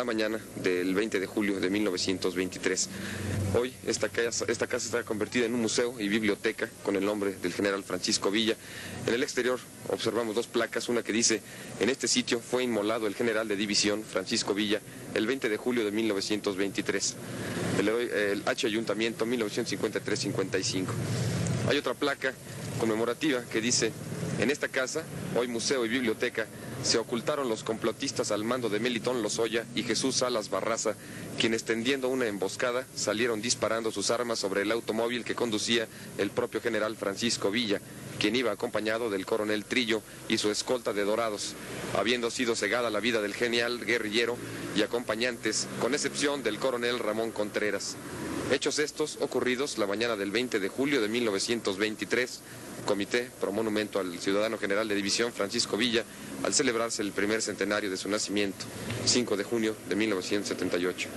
mañana del 20 de julio de 1923. Hoy esta casa está convertida en un museo y biblioteca con el nombre del general Francisco Villa. En el exterior observamos dos placas, una que dice: en este sitio fue inmolado el general de división Francisco Villa el 20 de julio de 1923. El H Ayuntamiento 1953-55. Hay otra placa conmemorativa que dice: en esta casa, hoy museo y biblioteca, se ocultaron los complotistas al mando de Melitón Lozoya y Jesús Salas Barraza, quienes, tendiendo una emboscada, salieron disparando sus armas sobre el automóvil que conducía el propio general Francisco Villa, quien iba acompañado del coronel Trillo y su escolta de dorados, habiendo sido cegada la vida del genial guerrillero y acompañantes, con excepción del coronel Ramón Contreras. Hechos estos ocurridos la mañana del 20 de julio de 1923, Comité pro monumento al ciudadano general de división Francisco Villa, al celebrarse el primer centenario de su nacimiento, 5 de junio de 1978.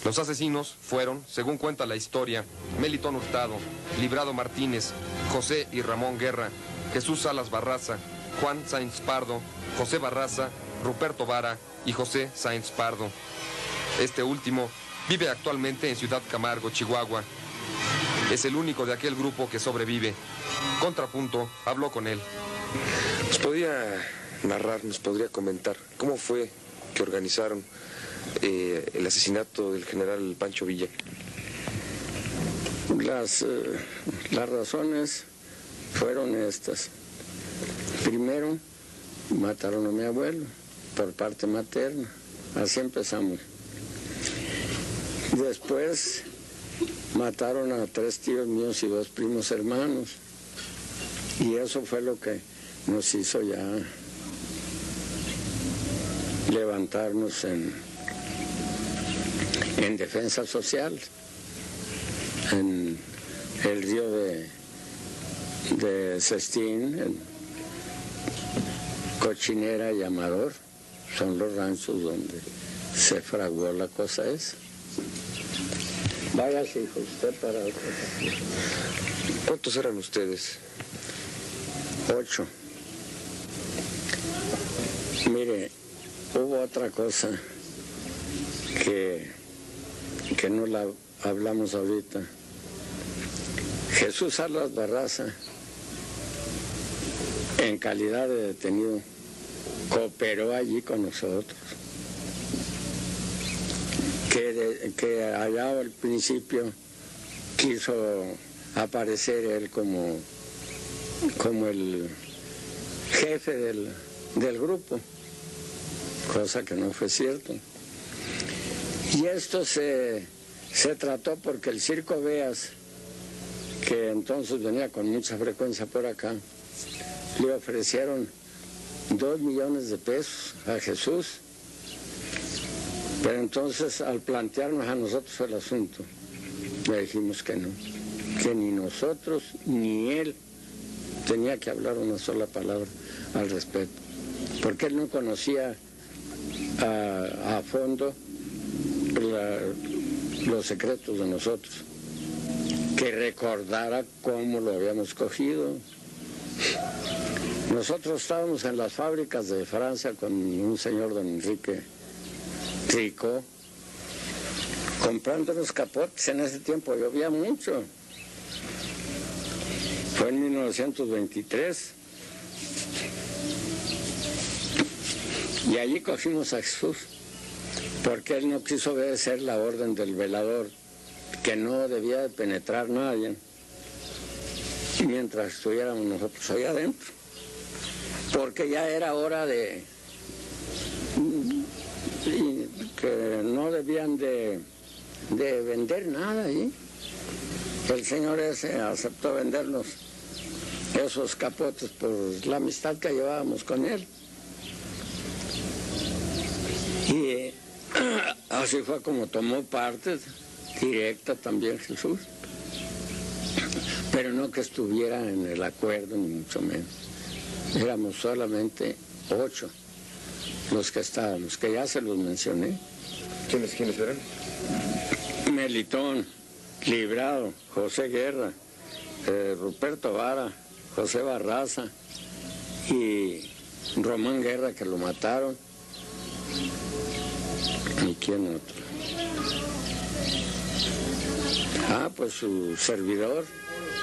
Los asesinos fueron, según cuenta la historia, Melitón Hurtado, Librado Martínez, José y Ramón Guerra, Jesús Salas Barraza, Juan Sáenz Pardo, José Barraza, Ruperto Vara y José Sáenz Pardo. Este último vive actualmente en Ciudad Camargo, Chihuahua. Es el único de aquel grupo que sobrevive. Contrapunto habló con él. ¿Nos podría narrar, nos podría comentar cómo fue que organizaron el asesinato del general Pancho Villa? Las razones fueron estas. Primero, mataron a mi abuelo por parte materna. Así empezamos. Después mataron a 3 tíos míos y 2 primos hermanos. Y eso fue lo que nos hizo ya levantarnos en defensa social. En el río de Cestín, en Cochinera y Amador, son los ranchos donde se fraguó la cosa esa. Váyase, hijo, usted para otra cosa. ¿Cuántos eran ustedes? 8. Mire, hubo otra cosa que no la hablamos ahorita. Jesús Salas Barraza, en calidad de detenido, cooperó allí con nosotros. Que allá al principio quiso aparecer él como el jefe del grupo, cosa que no fue cierto. Y esto se trató porque el Circo Beas, que entonces venía con mucha frecuencia por acá, le ofrecieron 2 millones de pesos a Jesús. Pero entonces, al plantearnos a nosotros el asunto, le dijimos que no, que ni nosotros ni él tenía que hablar una sola palabra al respecto, porque él no conocía a fondo los secretos de nosotros, que recordara cómo lo habíamos cogido. Nosotros estábamos en las fábricas de Francia con un señor don Enrique Rico, comprando los capotes. En ese tiempo llovía mucho. Fue en 1923. Y allí cogimos a Jesús, porque él no quiso obedecer la orden del velador, que no debía de penetrar nadie mientras estuviéramos nosotros allá adentro, porque ya era hora de que no debían de vender nada ahí. El señor ese aceptó vendernos esos capotes por la amistad que llevábamos con él. Y así fue como tomó parte directa también Jesús, pero no que estuviera en el acuerdo, ni mucho menos. Éramos solamente 8 los que estábamos, que ya se los mencioné. ¿Quiénes eran? Melitón, Librado, José Guerra, Ruperto Vara, José Barraza y Román Guerra, que lo mataron. ¿Y quién otro? Pues su servidor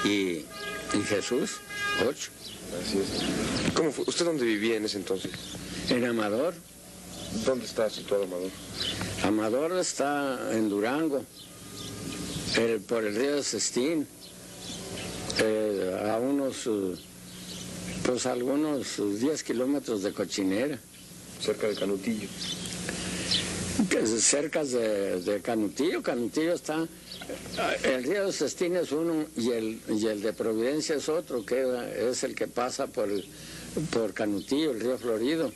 y Jesús, 8. Así es. ¿Cómo fue? ¿Usted dónde vivía en ese entonces? En Amador. ¿Dónde está situado Amador? Amador está en Durango, por el río de Cestín, a algunos 10 kilómetros de Cochinera. Cerca de Canutillo. Cerca de Canutillo. Canutillo está, el río de Cestín es uno y el de Providencia es otro, que es el que pasa por Canutillo, el río Florido.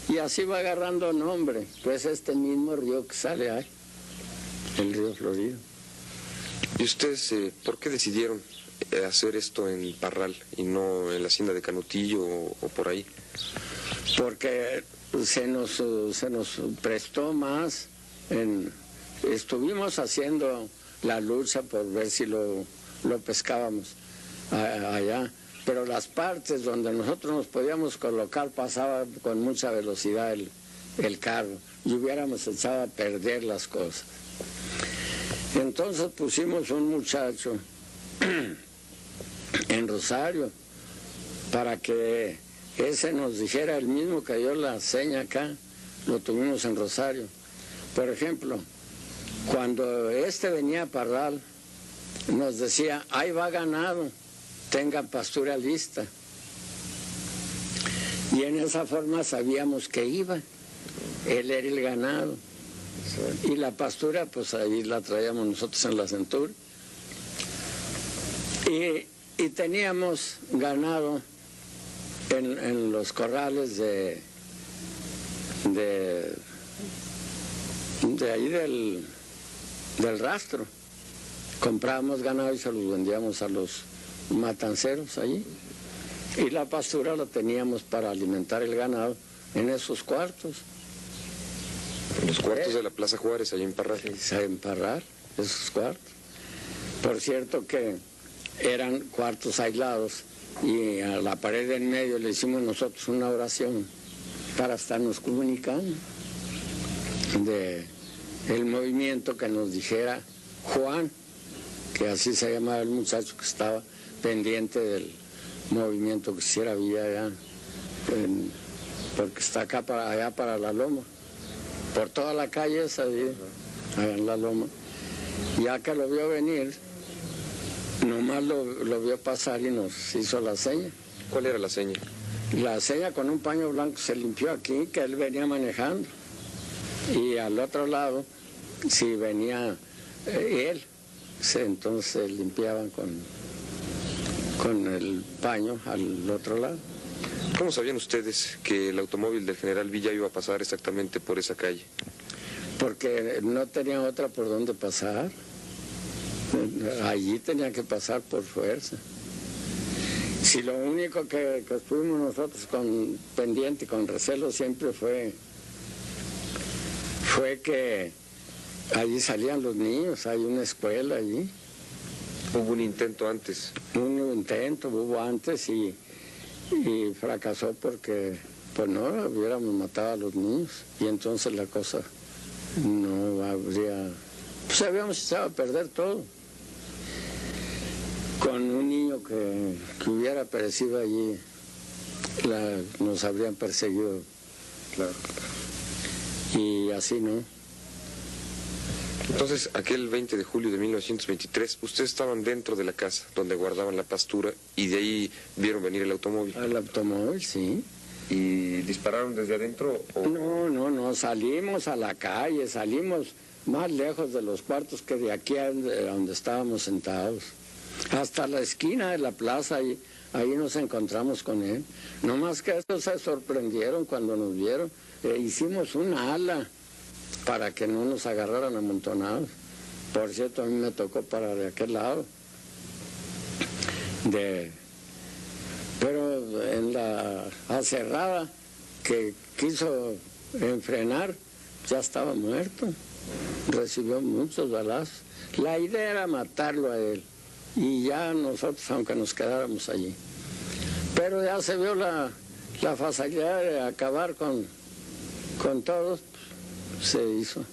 Y así va agarrando nombre, pues este mismo río que sale ahí, el río Florido. ¿Y ustedes por qué decidieron hacer esto en Parral y no en la hacienda de Canutillo o por ahí? Porque se nos prestó más, estuvimos haciendo la lucha por ver si lo pescábamos allá, pero las partes donde nosotros nos podíamos colocar pasaba con mucha velocidad el carro y hubiéramos echado a perder las cosas. Entonces pusimos un muchacho en Rosario para que ese nos dijera, el mismo que dio la seña acá, lo tuvimos en Rosario. Por ejemplo, cuando venía a Parral, nos decía, ahí va ganado, tengan pastura lista. Y en esa forma sabíamos que iba, él era el ganado. Y la pastura, pues ahí la traíamos nosotros en la cintura. Y teníamos ganado en los corrales de ahí del rastro. Comprábamos ganado y se los vendíamos a los matanceros allí. Y la pastura la teníamos para alimentar el ganado en esos cuartos. En los cuartos de la Plaza Juárez, allá en Parral. En Parral, esos cuartos. Por cierto que eran cuartos aislados y a la pared en medio le hicimos nosotros una oración para estarnos comunicando de el movimiento que nos dijera Juan, que así se llamaba el muchacho que estaba pendiente del movimiento que hiciera vía allá, porque está acá allá para la loma, por toda la calle esa, allá en la loma. Ya que lo vio venir, nomás lo vio pasar y nos hizo la seña. ¿Cuál era la seña? La seña con un paño blanco se limpió aquí, que él venía manejando. Y al otro lado, si venía él, entonces limpiaban con el paño al otro lado. ¿Cómo sabían ustedes que el automóvil del general Villa iba a pasar exactamente por esa calle? Porque no tenía otra por donde pasar. Allí tenía que pasar por fuerza. Si lo único que fuimos nosotros con pendiente y con recelo siempre fue que allí salían los niños, hay una escuela allí. ¿Hubo un intento antes? Un intento hubo antes y fracasó porque, pues no, hubiéramos matado a los niños y entonces la cosa no habría, pues habíamos echado a perder todo. Con un niño que hubiera perecido allí, nos habrían perseguido. Claro. Y así no. Entonces, aquel 20 de julio de 1923, ustedes estaban dentro de la casa donde guardaban la pastura y de ahí vieron venir el automóvil. El automóvil, sí. ¿Y dispararon desde adentro? ¿O? No, salimos a la calle, salimos más lejos de los cuartos que de aquí a donde estábamos sentados. Hasta la esquina de la plaza, ahí nos encontramos con él. No más que estos se sorprendieron cuando nos vieron. Hicimos una ala para que no nos agarraran amontonados. Por cierto, a mí me tocó para de aquel lado. Pero en la aserrada que quiso enfrenar, ya estaba muerto. Recibió muchos balazos. La idea era matarlo a él. Y ya nosotros, aunque nos quedáramos allí. Pero ya se vio la facilidad de acabar con todos, se hizo.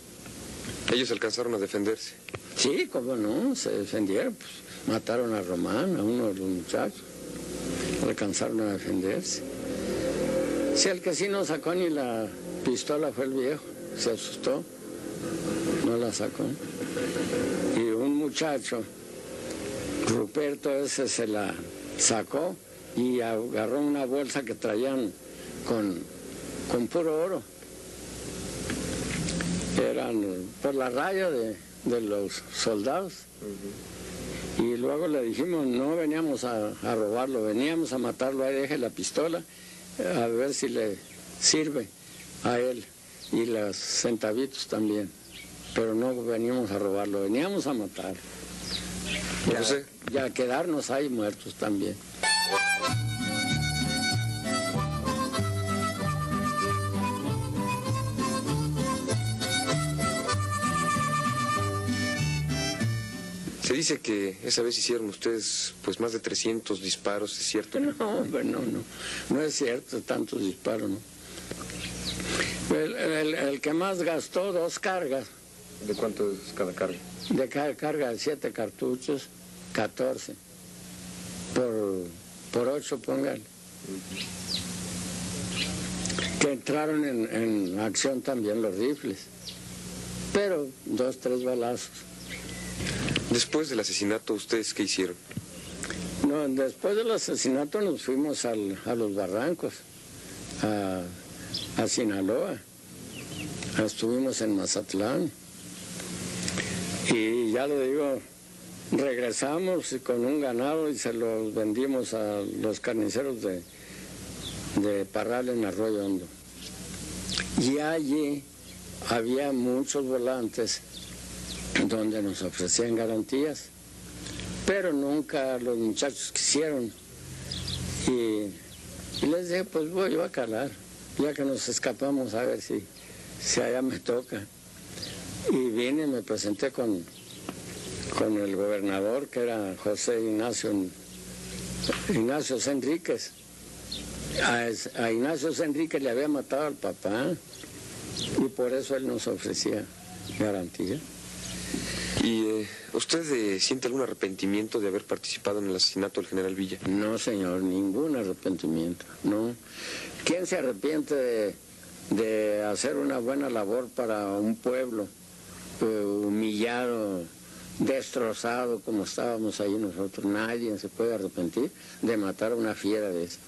¿Ellos alcanzaron a defenderse? Sí, cómo no, se defendieron, pues mataron a Román, a uno de los muchachos, alcanzaron a defenderse. Si el que sí no sacó ni la pistola fue el viejo, se asustó, no la sacó. Y un muchacho, Ruperto ese, se la sacó y agarró una bolsa que traían con puro oro. Eran por la raya de los soldados. Y luego le dijimos, no veníamos a robarlo, veníamos a matarlo, ahí deje la pistola, a ver si le sirve a él, y los centavitos también. Pero no veníamos a robarlo, veníamos a matarlo. Y a quedarnos ahí muertos también. Se dice que esa vez hicieron ustedes pues más de 300 disparos, ¿es cierto? No, hombre, no es cierto, tantos disparos, ¿no? El que más gastó 2 cargas. ¿De cuánto es cada carga? De cada carga de 7 cartuchos, 14. Por 8, póngale. Que entraron en acción también los rifles. Pero 2, 3 balazos. Después del asesinato, ¿ustedes qué hicieron? No, después del asesinato nos fuimos a los barrancos, a Sinaloa. Estuvimos en Mazatlán. Y ya le digo, regresamos con un ganado y se los vendimos a los carniceros de Parral en Arroyo Hondo. Y allí había muchos volantes donde nos ofrecían garantías, pero nunca los muchachos quisieron. Y les dije, pues voy yo a calar, ya que nos escapamos, a ver si allá me toca. Y vine y me presenté con el gobernador, que era José Ignacio Enríquez. A Ignacio Enríquez le había matado al papá, y por eso él nos ofrecía garantía. ¿Y usted siente algún arrepentimiento de haber participado en el asesinato del general Villa? No, señor, ningún arrepentimiento, no. ¿Quién se arrepiente de hacer una buena labor para un pueblo humillado, destrozado como estábamos ahí nosotros? Nadie se puede arrepentir de matar a una fiera de esa.